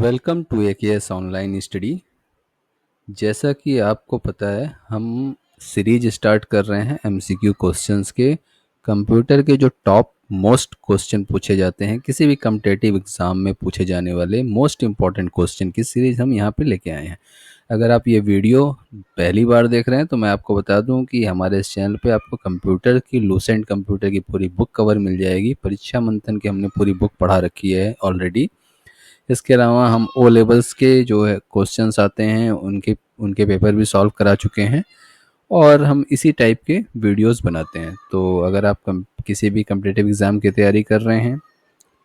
Welcome to AKS online study. जैसा कि आपको पता है, हम सीरीज स्टार्ट कर रहे हैं MCQ क्वेश्चंस के। कंप्यूटर के जो टॉप मोस्ट क्वेश्चन पूछे जाते हैं, किसी भी कम्पिटेटिव एग्ज़ाम में पूछे जाने वाले मोस्ट इम्पॉर्टेंट क्वेश्चन की सीरीज़ हम यहाँ पे लेके आए हैं। अगर आप ये वीडियो पहली बार देख रहे हैं तो मैं आपको बता दूं कि हमारे इस चैनल पे आपको कंप्यूटर की, लूसेंट कंप्यूटर की पूरी बुक कवर मिल जाएगी। परीक्षा मंथन की हमने पूरी बुक पढ़ा रखी है ऑलरेडी। इसके अलावा हम ओ लेवल्स के जो है क्वेश्चंस आते हैं उनके उनके पेपर भी सॉल्व करा चुके हैं, और हम इसी टाइप के वीडियोस बनाते हैं। तो अगर आप किसी भी कम्पिटिटिव एग्ज़ाम की तैयारी कर रहे हैं,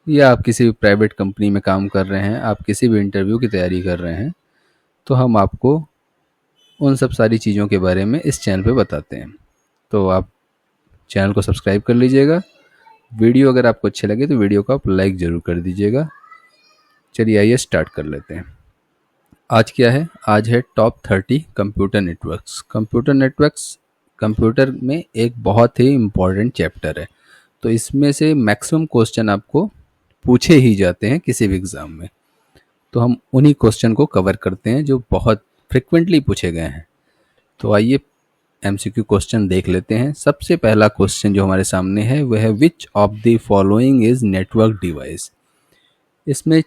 या आप किसी भी प्राइवेट कंपनी में काम कर रहे हैं, आप किसी भी इंटरव्यू की तैयारी कर रहे हैं, तो हम आपको उन सब सारी चीज़ों के बारे में इस चैनल पे बताते हैं। तो आप चैनल को सब्सक्राइब कर लीजिएगा। वीडियो अगर आपको अच्छे लगे तो वीडियो को आप लाइक ज़रूर कर दीजिएगा। चलिए आइए स्टार्ट कर लेते हैं। आज क्या है? आज है top 30 computer networks. Computer networks computer में एक बहुत ही इम्पॉर्टेंट चैप्टर है। तो इसमें से मैक्सिमम क्वेश्चन आपको पूछे ही जाते हैं किसी भी एग्ज़ाम में। तो हम उन्हीं क्वेश्चन को कवर करते हैं जो बहुत फ्रिक्वेंटली पूछे गए हैं। तो आइए MCQ क्वेश्चन देख लेते हैं। सबसे पहला क्वेश्चन जो हमारे सामने है वह है which of the following is network device. इसमें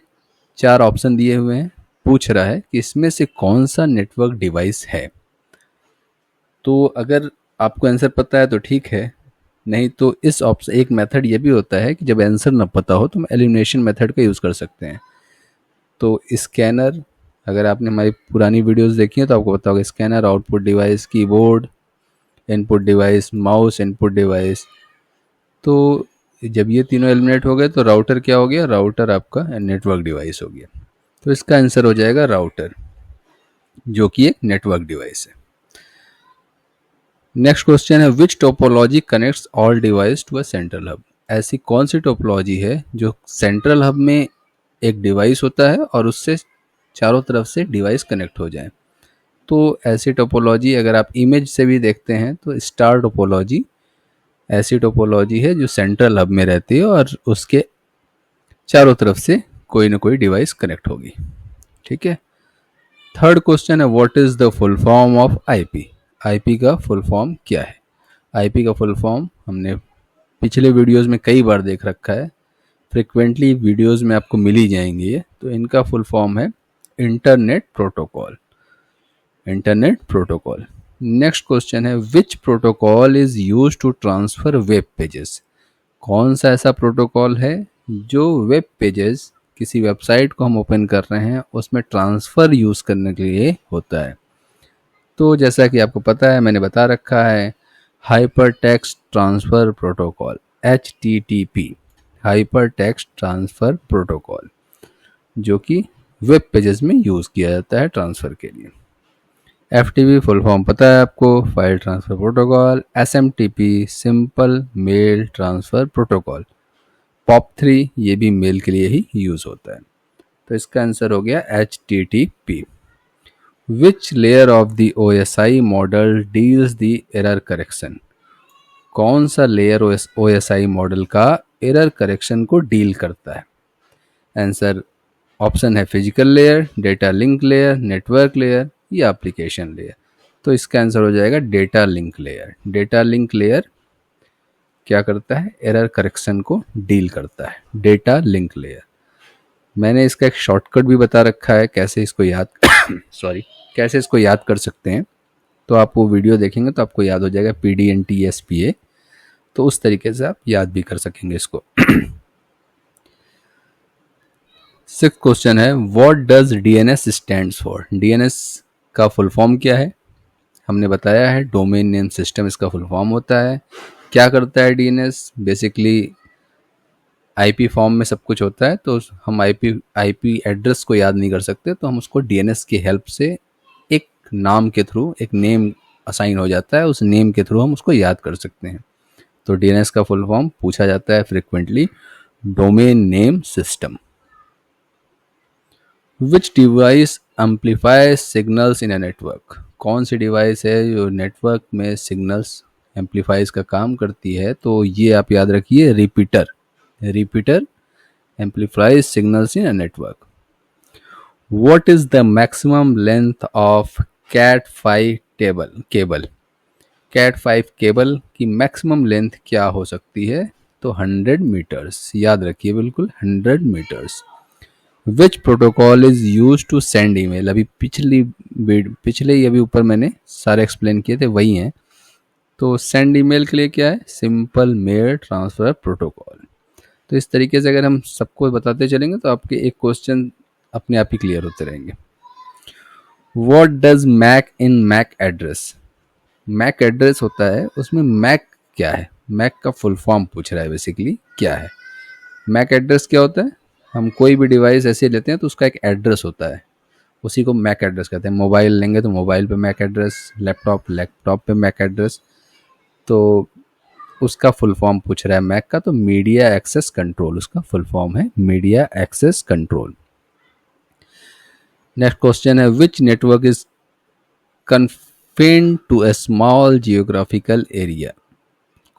4 ऑप्शन दिए हुए हैं। पूछ रहा है कि इसमें से कौन सा नेटवर्क डिवाइस है। तो अगर आपको आंसर पता है तो ठीक है, नहीं तो इस ऑप्शन एक मेथड ये भी होता है कि जब आंसर ना पता हो तो हम एलिमिनेशन मेथड का यूज़ कर सकते हैं। तो स्कैनर, अगर आपने हमारी पुरानी वीडियोस देखी हैं तो आपको पता होगा scanner, output device, keyboard input device, mouse input device. तो जब ये तीनों एलिमिनेट हो गए तो राउटर क्या हो गया? राउटर आपका नेटवर्क डिवाइस हो गया। तो इसका आंसर हो जाएगा राउटर, जो कि एक नेटवर्क डिवाइस है। नेक्स्ट क्वेश्चन है which topology connects all device to a central hub. ऐसी कौन सी टोपोलॉजी है जो सेंट्रल हब में एक डिवाइस होता है और उससे चारों तरफ से डिवाइस कनेक्ट हो जाए। तो ऐसी टोपोलॉजी अगर आप इमेज से भी देखते हैं तो स्टार टोपोलॉजी ऐसी टोपोलॉजी है जो सेंट्रल हब में रहती है और उसके चारों तरफ से कोई ना कोई डिवाइस कनेक्ट होगी। ठीक है। थर्ड क्वेश्चन है what is the full form of IP. IP का फुल फॉर्म क्या है? आईपी का फुल फॉर्म हमने पिछले वीडियोस में कई बार देख रखा है, फ्रिक्वेंटली वीडियोस में आपको मिल ही जाएंगे ये। तो इनका फुल फॉर्म है internet protocol. Internet protocol. Next question है which protocol is use to transfer web pages. कौन सा ऐसा प्रोटोकॉल है जो वेब पेजेस, किसी वेबसाइट को हम ओपन कर रहे हैं उसमें ट्रांसफ़र यूज़ करने के लिए होता है। तो जैसा कि आपको पता है, मैंने बता रखा है, hyper text transfer protocol, HTTP, hyper text transfer protocol, जो कि वेब पेजेस में यूज़ किया जाता है ट्रांसफ़र के लिए। FTP फुल फॉर्म पता है आपको, file transfer protocol. SMTP, simple mail transfer protocol. POP3 ये भी मेल के लिए ही यूज़ होता है। तो इसका आंसर हो गया HTTP। Which layer of the OSI model deals the error correction. कौन सा लेयर OSI मॉडल का एरर करेक्शन को डील करता है? आंसर ऑप्शन है physical layer, data link layer, network layer या एप्लीकेशन लेयर। तो इसका आंसर हो जाएगा data link layer. Data link layer क्या करता है? एरर करेक्शन को डील करता है, डेटा लिंक लेयर। मैंने इसका एक शॉर्टकट भी बता रखा है कैसे इसको याद कैसे इसको याद कर सकते हैं। तो आप वो वीडियो देखेंगे तो आपको याद हो जाएगा, PDNTSPA। तो उस तरीके से आप याद भी कर सकेंगे इसको। सिक्स्थ क्वेश्चन है what does DNS stands for. DNS का फुल फॉर्म क्या है? हमने बताया है डोमेन नेम सिस्टम इसका फुल फॉर्म होता है। क्या करता है DNS? बेसिकली IP फॉर्म में सब कुछ होता है, तो हम IP एड्रेस को याद नहीं कर सकते, तो हम उसको DNS की हेल्प से एक नाम के थ्रू, एक नेम असाइन हो जाता है, उस नेम के थ्रू हम उसको याद कर सकते हैं। तो DNS का फुल फॉर्म पूछा जाता है frequently, domain name system. Which device amplify signals in a network. कौन सी डिवाइस है जो नेटवर्क में सिग्नल्स एम्पलीफाइज का काम करती है? तो ये आप याद रखिए, repeater. Repeater amplifies signals in a network. What is the maximum length of cat 5 cable? Cat 5 cable की मैक्सिमम लेंथ क्या हो सकती है? तो 100 मीटर्स, याद रखिए बिल्कुल 100 metres. Which protocol is use to send email? अभी पिछले ही अभी ऊपर मैंने सारे एक्सप्लेन किए थे, वही हैं। तो सेंड ईमेल के लिए क्या है? Simple mail transfer protocol. तो इस तरीके से अगर हम सबको बताते चलेंगे तो आपके एक क्वेश्चन अपने आप ही क्लियर होते रहेंगे। What does MAC in MAC address? MAC address होता है, उसमें मैक क्या है? मैक का फुल फॉर्म पूछ रहा है बेसिकली, क्या है मैक एड्रेस? क्या होता है? हम कोई भी डिवाइस ऐसे लेते हैं तो उसका एक एड्रेस होता है, उसी को मैक एड्रेस कहते हैं। मोबाइल लेंगे तो मोबाइल पे मैक एड्रेस, लैपटॉप पे मैक एड्रेस। तो उसका फुल फॉर्म पूछ रहा है मैक का, तो मीडिया एक्सेस कंट्रोल उसका फुल फॉर्म है, media access control. Next question है, which network is confined to a small geographical area?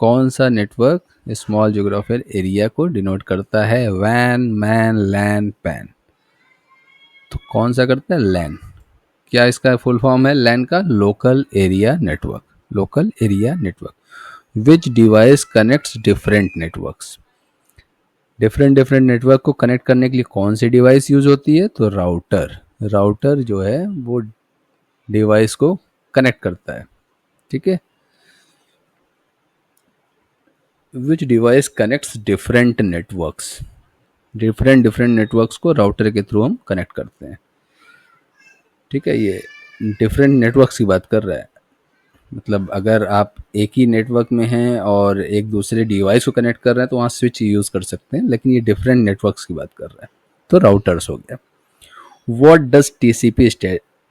कौन सा नेटवर्क स्मॉल जियोग्राफिकल एरिया को डिनोट करता है? वैन, मैन, लैन, पैन। तो कौन सा करता है? लैन। क्या इसका फुल फॉर्म है लैन का? Local area network, local area network. विच device connects different networks? Different different network को कनेक्ट करने के लिए कौन सी डिवाइस यूज होती है? तो राउटर। राउटर जो है वो डिवाइस को कनेक्ट करता है, ठीक है। विच device connects different networks? Different different networks को राउटर के थ्रू हम कनेक्ट करते हैं, ठीक है। ये डिफरेंट नेटवर्क्स की बात कर रहा है, मतलब अगर आप एक ही नेटवर्क में हैं और एक दूसरे डिवाइस को कनेक्ट कर रहे हैं तो वहाँ स्विच यूज़ कर सकते हैं, लेकिन ये डिफरेंट नेटवर्क्स की बात कर रहा है, तो राउटर्स हो गया। What does TCP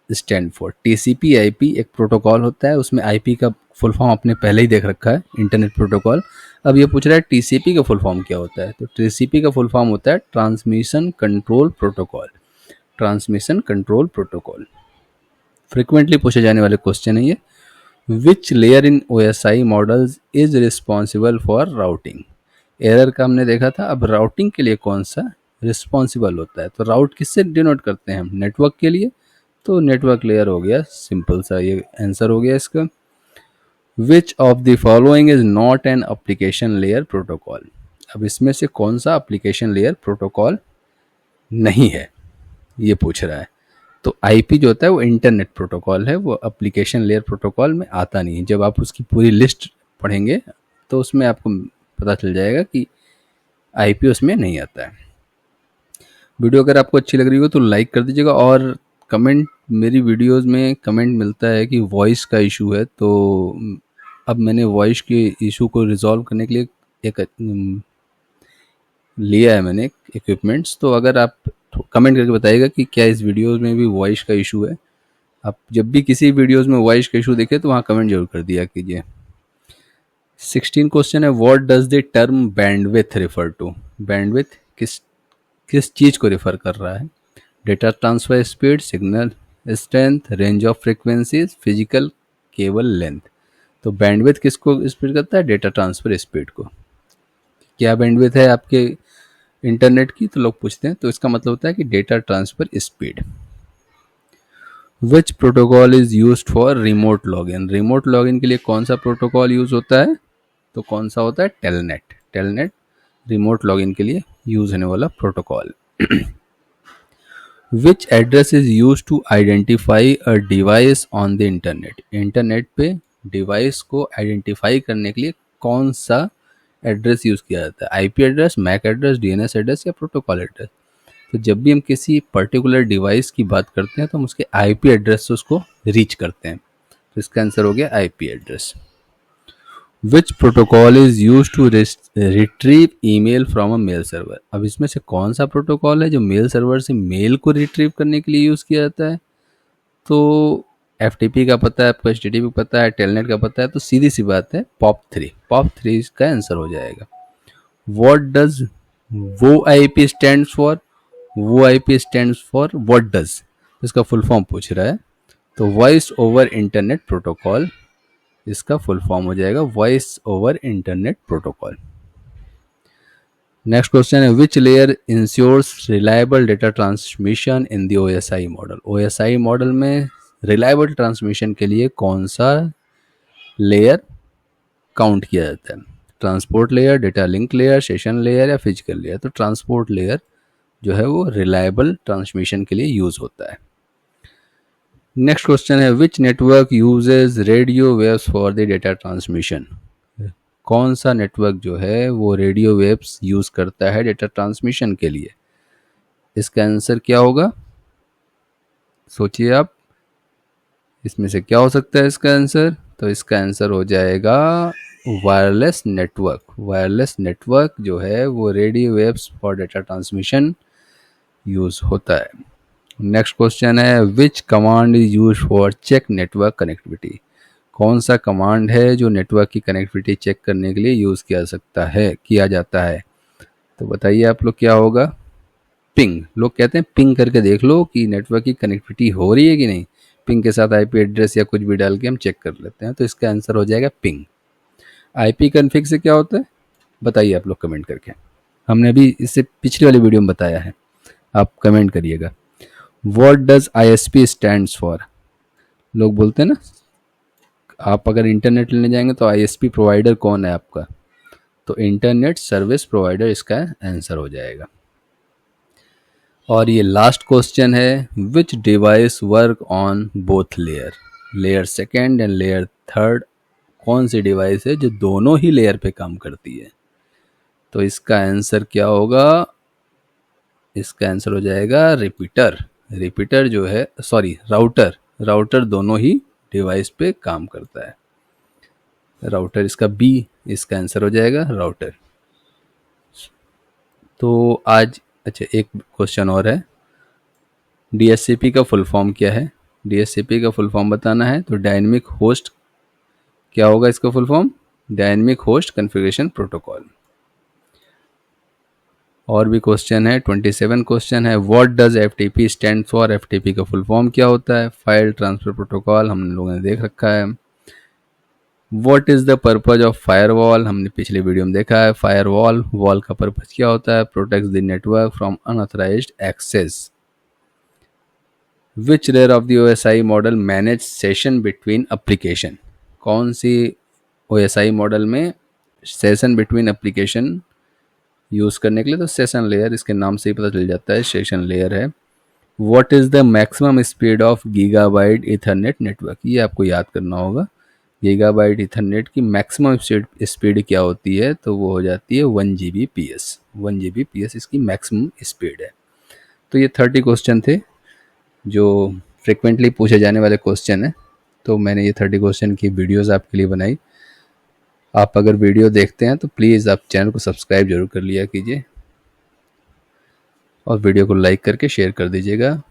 stand for? TCP IP एक प्रोटोकॉल होता है, उसमें आईपी का फुल फॉर्म आपने पहले ही देख रखा है, इंटरनेट प्रोटोकॉल। अब ये पूछ रहा है टीसीपी का फुल फॉर्म क्या होता है? तो टीसीपी का फुल फॉर्म होता है transmission control protocol. Transmission control protocol frequently पूछे जाने वाले क्वेश्चन है ये। Which layer in OSI models is responsible for routing? Error का हमने देखा था, अब राउटिंग के लिए कौन सा रिस्पॉन्सिबल होता है? तो राउट किससे डिनोट करते हैं हम? नेटवर्क के लिए, तो नेटवर्क लेयर हो गया, सिंपल सा ये आंसर हो गया इसका। Which of the following is not an application layer protocol? अब इसमें से कौन सा एप्लीकेशन लेयर प्रोटोकॉल नहीं है, ये पूछ रहा है। तो आईपी जो होता है वो इंटरनेट प्रोटोकॉल है, वो एप्लीकेशन लेयर प्रोटोकॉल में आता नहीं है। जब आप उसकी पूरी लिस्ट पढ़ेंगे तो उसमें आपको पता चल जाएगा कि आईपी उसमें नहीं आता है। वीडियो अगर आपको अच्छी लग रही हो तो लाइक कर दीजिएगा, और कमेंट, मेरी वीडियोस में कमेंट मिलता है कि वॉइस का इशू है, तो अब मैंने वॉइस के इशू को रिजॉल्व करने के लिए एक लिया है मैंने इक्विपमेंट्स। तो अगर आप कमेंट करके बताइएगा कि क्या इस वीडियोस में भी वॉइस का इशू है। आप जब भी किसी वीडियोस में वॉइस का इशू देखें तो वहाँ कमेंट जरूर कर दिया कीजिए। 16 क्वेश्चन है, what does the term bandwidth refer to? Bandwidth किस किस चीज़ को रेफर कर रहा है? Data transfer speed, signal strength, range of frequencies, physical cable length. तो बैंडविथ किसको स्पीड करता है? डेटा ट्रांसफर स्पीड को। क्या बैंडविथ है आपके इंटरनेट की, तो लोग पूछते हैं, तो इसका मतलब होता है कि data transfer speed. Which protocol is use for remote login? Remote login के लिए कौन सा प्रोटोकॉल यूज होता है? तो कौन सा होता है? टेलनेट। टेलनेट रिमोट लॉगिन के लिए यूज होने वाला protocol. Which address is use to identify a device on the internet? Internet पे डिवाइस को आइडेंटिफाई करने के लिए कौन सा एड्रेस यूज किया जाता है? IP address, MAC address, DNS address या प्रोटोकॉल एड्रेस? तो जब भी हम किसी पर्टिकुलर डिवाइस की बात करते हैं तो हम उसके आईपी एड्रेस से उसको रीच करते हैं, तो इसका आंसर हो गया IP address. Which protocol is use to retrieve email from a mail server? अब इसमें से कौन सा प्रोटोकॉल है जो मेल सर्वर से मेल को रिट्रीव करने के लिए यूज किया जाता है? तो FTP का पता है आपको, HTTP पता है, टेलनेट का पता है, तो सीधी सी बात है POP3। POP3 इसका आंसर हो जाएगा। What does VoIP stands for? VoIP stands for what does, इसका फुल फॉर्म पूछ रहा है। तो वॉइस ओवर इंटरनेट प्रोटोकॉल, इसका फुल फॉर्म हो जाएगा voice over internet protocol. Next question है which layer ensures reliable data transmission in the OSI model. OSI model में रिलायबल ट्रांसमिशन के लिए कौन सा लेयर काउंट किया जाता है? Transport layer, data link layer, session layer या फिजिकल लेयर? तो ट्रांसपोर्ट लेयर जो है वो रिलायबल ट्रांसमिशन के लिए यूज होता है। नेक्स्ट क्वेश्चन है which network uses radio waves for the data transmission. कौन सा नेटवर्क जो है वो रेडियो वेव्स यूज करता है डेटा ट्रांसमिशन के लिए? इसका आंसर क्या होगा? सोचिए आप, इसमें से क्या हो सकता है इसका आंसर? तो इसका आंसर हो जाएगा वायरलेस नेटवर्क। वायरलेस नेटवर्क जो है वो radio waves for data transmission use होता है। नेक्स्ट क्वेश्चन है which command is use for check network connectivity. कौन सा कमांड है जो नेटवर्क की कनेक्टिविटी चेक करने के लिए यूज किया जाता है? तो बताइए आप लोग क्या होगा? पिंग। लोग कहते हैं पिंग करके देख लो कि नेटवर्क की कनेक्टिविटी हो रही है कि नहीं। पिंग के साथ आईपी एड्रेस या कुछ भी डाल के हम चेक कर लेते हैं, तो इसका आंसर हो जाएगा पिंग। आईपी कॉन्फ़िग से क्या होता है बताइए आप लोग कमेंट करके। हमने अभी इससे पिछली वाली वीडियो में बताया है, आप कमेंट करिएगा। What does ISP stands for? लोग बोलते हैं ना, आप अगर इंटरनेट लेने जाएंगे तो आईएसपी प्रोवाइडर कौन है आपका? तो इंटरनेट सर्विस प्रोवाइडर इसका आंसर हो जाएगा। और ये लास्ट क्वेश्चन है विच device work on both layer second and layer third. कौन सी डिवाइस है जो दोनों ही लेयर पे काम करती है? तो इसका आंसर क्या होगा? इसका आंसर हो जाएगा रिपीटर जो है, सॉरी राउटर दोनों ही डिवाइस पे काम करता है। राउटर इसका बी, इसका आंसर हो जाएगा राउटर। तो आज अच्छा एक क्वेश्चन और है, डीएचसीपी का फुल फॉर्म क्या है? डीएचसीपी का फुल फॉर्म बताना है तो डायनेमिक होस्ट, क्या होगा इसका full form? Dynamic host configuration protocol. और भी क्वेश्चन है, 27 क्वेश्चन है what does FTP stand for. FTP का फुल फॉर्म क्या होता है? फाइल ट्रांसफर प्रोटोकॉल, हम लोगों ने देख रखा है। What is the purpose of firewall? हमने पिछले वीडियो में देखा है। फायरवॉल वॉल का पर्पज क्या होता है? Protect the network from unauthorised access. Which layer of the OSI model manage session between application? कौन सी ओएसआई मॉडल में सेशन बिटवीन एप्लीकेशन यूज़ करने के लिए? तो सेशन लेयर, इसके नाम से ही पता चल जाता है सेशन लेयर है। What is the maximum speed of gigabyte Ethernet network? ये आपको याद करना होगा। गीगाबाइट ईथरनेट की मैक्सिमम स्पीड क्या होती है? तो वो हो जाती है 1 Gbps। 1 Gbps इसकी मैक्सिमम स्पीड है। तो ये 30 क्वेश्चन थे जो फ्रिक्वेंटली पूछे जाने वाले क्वेश्चन है। तो मैंने ये 30 क्वेश्चन की वीडियोज़ आपके लिए बनाई। आप अगर वीडियो देखते हैं तो प्लीज़ आप चैनल को सब्सक्राइब जरूर कर लिया कीजिए और वीडियो को लाइक करके शेयर कर दीजिएगा।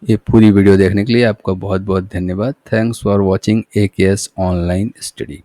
ये पूरी वीडियो देखने के लिए आपका बहुत बहुत धन्यवाद। Thanks for watching AKS online study.